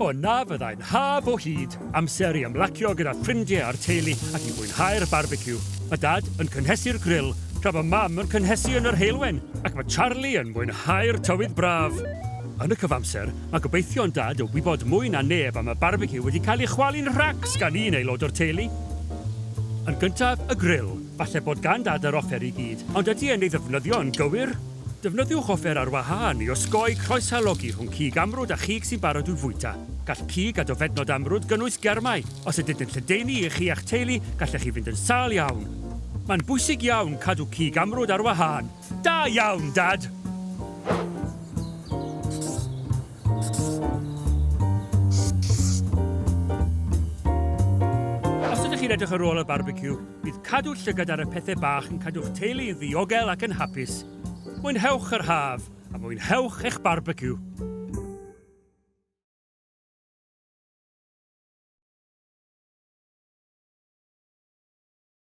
O na fyddai'n haf o hyd, amser i ymlacio gyda ffrindiau a'r teulu ac i fwynhau'r barbeciw. Mae Dad yn cynhesu'r grill, tra bod Mam yn cynhesu yn yr heilwen, ac mae Charlie yn mwynhau'r tywydd braf. Yn y cyfamser, mae gobeithio'n Dad y wybod mwy na neb am y barbeciw wedi cael ei chwalu'n rhacs gan un aelod o'r teulu. Yn gyntaf, y grill. Falle bod gan Dad yr offer i gyd, ond ydy e'n ei ddefnyddio yn gywir? Defnyddiwch offer ar wahân i osgoi croesalogi rhwng cig amrwd a chig sy'n barod i'w fwyta. Gall cig a dofednod amrwd gynnwys germau. Os ydyn yn lledaenu i chi a'ch teulu, gallech chi fynd yn sâl iawn. Mae'n bwysig iawn cadw cig amrwd ar wahân. Da iawn, Dad! Os ydych chi'n edrych ar ôl y barbeciw, bydd cadw llygad ar y pethau bach yn cadw'ch teulu yn ddiogel ac yn hapus. Mwynhewch yr haf, a mwynhewch eich barbeciw.